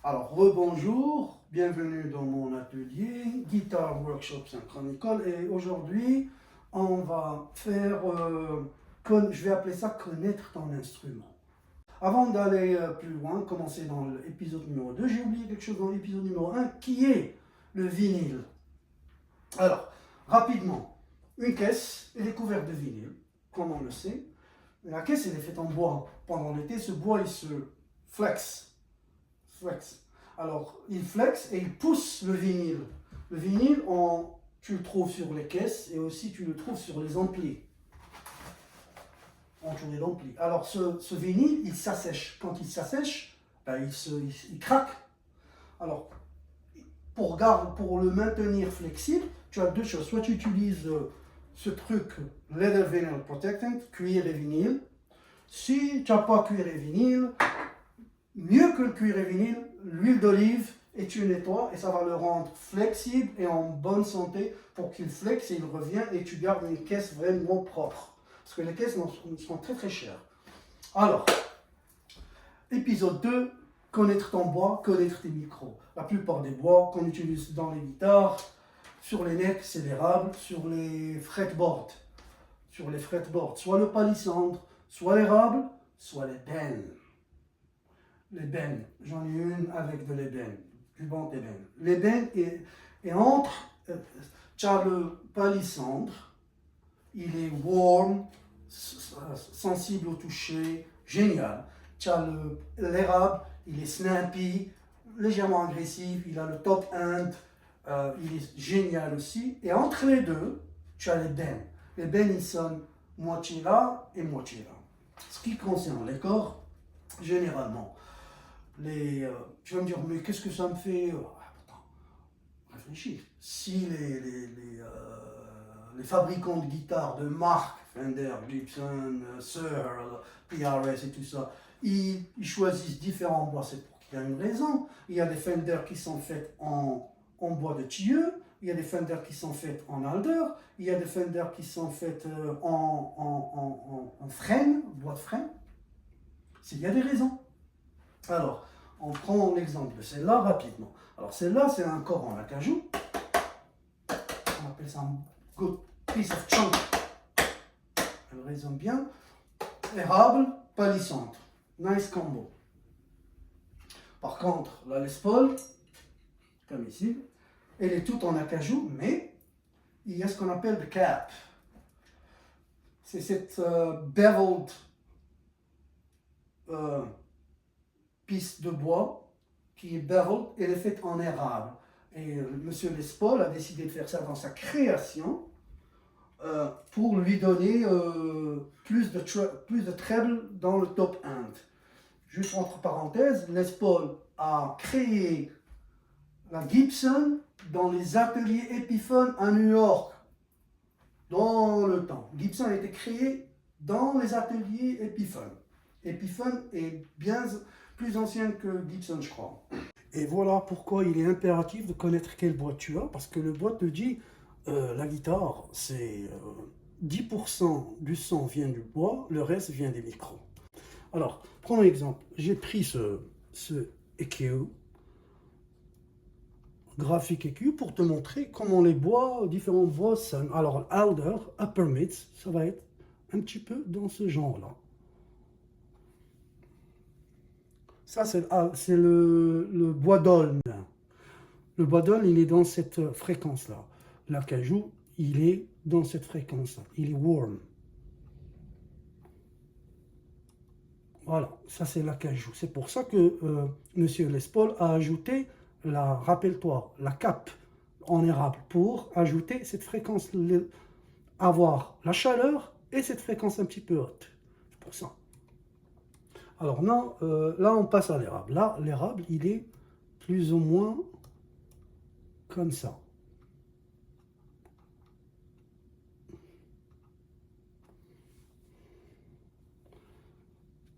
Alors, rebonjour, bienvenue dans mon atelier Guitar Workshop Synchronical et aujourd'hui on va faire, je vais appeler ça connaître ton instrument. Avant d'aller plus loin, commencer dans l'épisode numéro 2, j'ai oublié quelque chose dans l'épisode numéro 1 qui est le vinyle. Alors, rapidement, une caisse elle est couverte de vinyle, comme on le sait. La caisse elle est faite en bois. Pendant l'été, ce bois il se flex. Alors, il flex et il pousse le vinyle. Le vinyle, tu le trouves sur les caisses et aussi tu le trouves sur les amplis. Entouré d'amplis. Alors, ce vinyle, il s'assèche. Quand il s'assèche, ben, il craque. Alors, pour le maintenir flexible, tu as deux choses. Soit tu utilises ce truc Leather Vinyl Protectant, cuir et vinyle. Si tu n'as pas cuir et vinyle, mieux que le cuir et vinyle, l'huile d'olive et tu nettoies et ça va le rendre flexible et en bonne santé pour qu'il flexe et il revient et tu gardes une caisse vraiment propre. Parce que les caisses sont très très chères. Alors, épisode 2, connaître ton bois, connaître tes micros. La plupart des bois qu'on utilise dans les guitares, sur les necks, c'est l'érable, sur les fretboards, soit le palissandre, soit l'érable, soit l'ébène. L'ébène, j'en ai une avec de l'ébène, du bon ébène. L'ébène est entre, tu as le palissandre, il est warm, sensible au toucher, génial. Tu as l'érable, il est snappy, légèrement agressif, il a le top end, il est génial aussi. Et entre les deux, tu as l'ébène. L'ébène, il sonne moitié là et moitié là. Ce qui concerne les corps, généralement, tu vas me dire, mais qu'est-ce que ça me fait? Attends, réfléchis. Si les fabricants de guitares de marque, Fender, Gibson, Searle, PRS et tout ça, ils choisissent différents bois, c'est pour qu'il y a une raison. Il y a des Fender qui sont faits en bois de tilleux, il y a des Fender qui sont faits en alder, il y a des Fender qui sont faits en frêne, bois de frêne. Il y a des raisons. Alors, on prend l'exemple de celle-là rapidement. Alors, celle-là, c'est un corps en acajou. On appelle ça un good piece of chunk. Elle résonne bien. Érable, palissandre. Nice combo. Par contre, la Les Paul, comme ici, elle est toute en acajou, mais il y a ce qu'on appelle le cap. C'est cette beveled piste de bois qui est beveled, elle est faite en érable. Et monsieur Les Paul a décidé de faire ça dans sa création pour lui donner plus de treble dans le top end. Juste entre parenthèses, Les Paul a créé la Gibson dans les ateliers Epiphone à New York, dans le temps. Gibson a été créé dans les ateliers Epiphone. Epiphone est bien plus ancien que Gibson, je crois. Et voilà pourquoi il est impératif de connaître quel bois tu as, parce que le bois te dit, la guitare, c'est 10% du son vient du bois, le reste vient des micros. Alors, prenons un exemple. J'ai pris ce EQ, graphique EQ, pour te montrer comment les bois, différents bois sonnent. Alors, alder, upper mids, ça va être un petit peu dans ce genre-là. Ça, c'est le bois d'aulne. Le bois d'aulne, il est dans cette fréquence-là. L'acajou, il est dans cette fréquence-là. Il est warm. Voilà, ça c'est l'acajou. C'est pour ça que monsieur Les Paul a ajouté, rappelle-toi, la cape en érable pour ajouter cette fréquence, avoir la chaleur et cette fréquence un petit peu haute. C'est pour ça. Alors non, là on passe à l'érable. Là, l'érable, il est plus ou moins comme ça.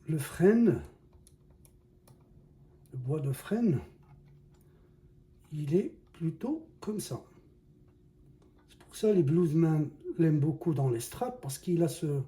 Le frêne, le bois de frêne, il est plutôt comme ça. C'est pour ça les bluesmen l'aime beaucoup dans les strats parce qu'il a ce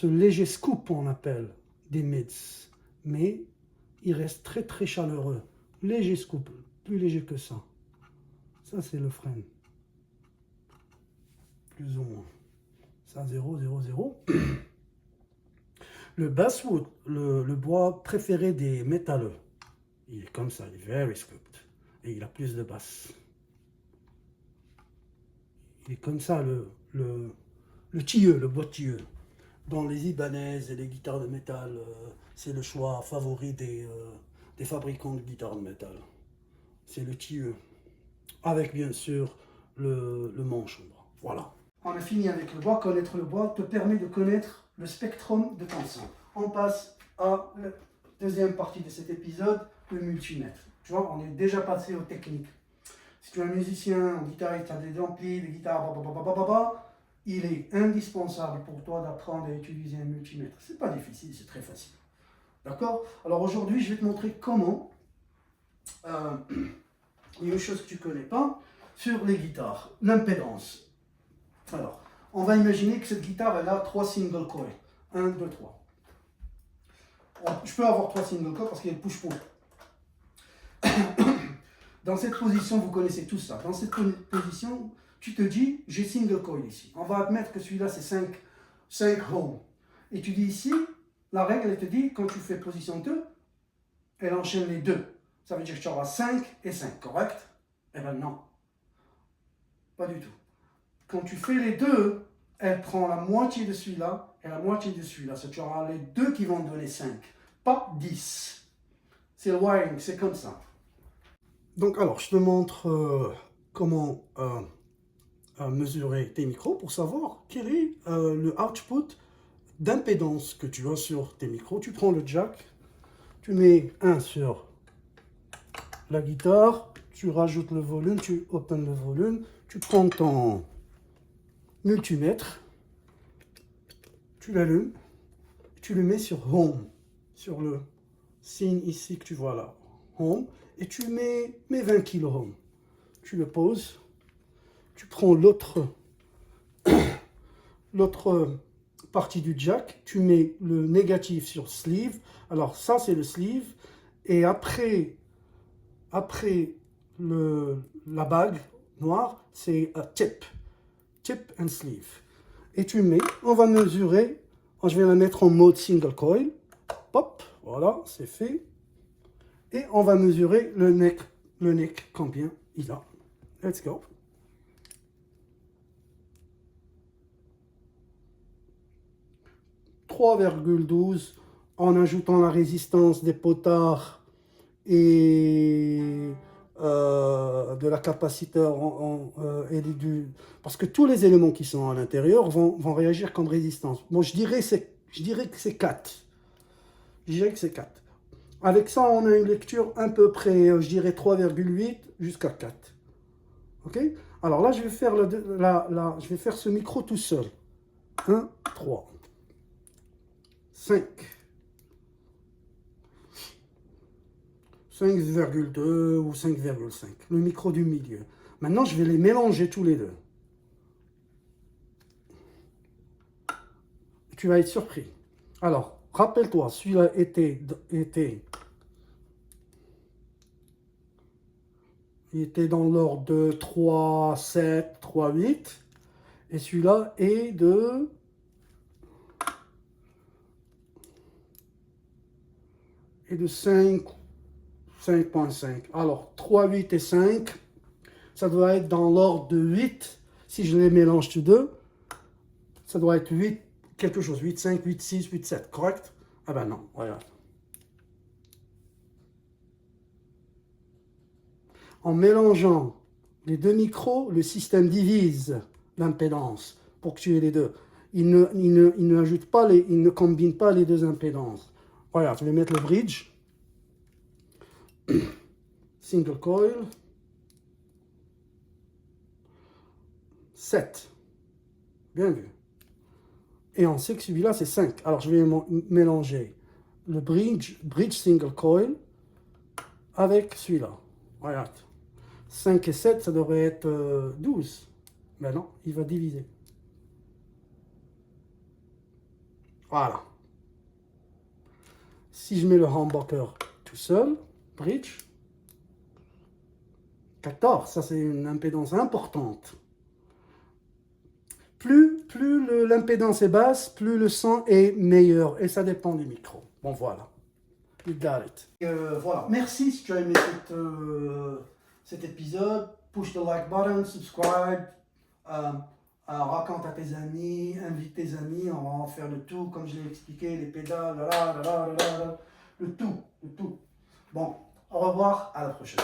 léger scoop, on appelle, des mids. Mais il reste très très chaleureux. Léger scoop, plus léger que ça. Ça, c'est le frein. Plus ou moins. Ça, 0, 0, 0. Le basswood, le bois préféré des métalleux. Il est comme ça, il est very scooped. Et il a plus de basse. Il est comme ça, le tilleux, le bois tilleux. Dans les Ibanez et les guitares de métal, c'est le choix favori des fabricants de guitares de métal. C'est le tilleux. Avec bien sûr le manche. Voilà. On a fini avec le bois. Connaître le bois te permet de connaître le spectrum de ton son. On passe à la deuxième partie de cet épisode, le multimètre. Tu vois, on est déjà passé aux techniques. Si tu es un musicien, un guitariste, tu as des amplis, des guitares, il est indispensable pour toi d'apprendre à utiliser un multimètre. C'est pas difficile, c'est très facile. D'accord? Alors aujourd'hui, je vais te montrer comment. Il y a une chose que tu ne connais pas sur les guitares, l'impédance. Alors, on va imaginer que cette guitare, elle a 3 single coils. 1, 2, 3. Je peux avoir 3 single coils parce qu'il y a le push-pull. Dans cette position, vous connaissez tout ça. Dans cette position, tu te dis, j'ai single coil ici. On va admettre que celui-là, c'est 5 home. Et tu dis ici, la règle, elle te dit, quand tu fais position 2, elle enchaîne les deux. Ça veut dire que tu auras 5 et 5, correct? Eh bien non. Pas du tout. Quand tu fais les deux, elle prend la moitié de celui-là et la moitié de celui-là. Tu auras les deux qui vont donner 5, pas 10. C'est le wiring, c'est comme ça. Donc alors, je te montre comment mesurer tes micros pour savoir quel est le output d'impédance que tu as sur tes micros. Tu prends le jack, tu mets un sur la guitare, tu rajoutes le volume, tu open le volume, tu prends ton multimètre, tu l'allumes, tu le mets sur home, sur le signe ici que tu vois là, home, et tu mets 20 kilo home. Tu le poses, tu prends l'autre partie du jack, tu mets le négatif sur sleeve. Alors ça c'est le sleeve, et après la bague noire, c'est tip and sleeve. Et tu mets, on va mesurer, je vais la mettre en mode single coil, hop, voilà, c'est fait. Et on va mesurer le neck combien il a. Let's go. « 3,12 en ajoutant la résistance des potards et de la capaciteur parce que tous les éléments qui sont à l'intérieur vont réagir comme résistance. Bon, je dirais que c'est 4. Je dirais que c'est 4. Avec ça, on a une lecture à peu près, je dirais 3,8 jusqu'à 4. Ok? Alors là, je vais faire je vais faire ce micro tout seul. 1, 3, 5. 5,2 ou 5,5. Le micro du milieu. Maintenant, je vais les mélanger tous les deux. Tu vas être surpris. Alors, rappelle-toi, celui-là il était dans l'ordre de 3,7, 3,8. Et celui-là est de 5,5. Alors, 3,8 et 5, ça doit être dans l'ordre de 8. Si je les mélange tous deux, ça doit être 8, quelque chose. 8,5, 8,6, 8,7, correct? Ah ben non, regarde. En mélangeant les deux micros, le système divise l'impédance pour que tu aies les deux. Il ne combine pas les deux impédances. Regarde, je vais mettre le bridge. Single coil. 7. Bien vu. Et on sait que celui-là, c'est 5. Alors, je vais mélanger le bridge single coil avec celui-là. Regarde. 5 et 7, ça devrait être 12. Ben non, il va diviser. Voilà. Si je mets le humbucker tout seul, bridge, 14, ça c'est une impédance importante. Plus l'impédance est basse, plus le son est meilleur. Et ça dépend du micro. Bon, voilà. You got it. Voilà. Merci si tu as aimé cet épisode. Push the like button, subscribe. Raconte à tes amis, invite tes amis. On va en faire le tout, comme je l'ai expliqué, les pédales, le tout. Bon, au revoir, à la prochaine.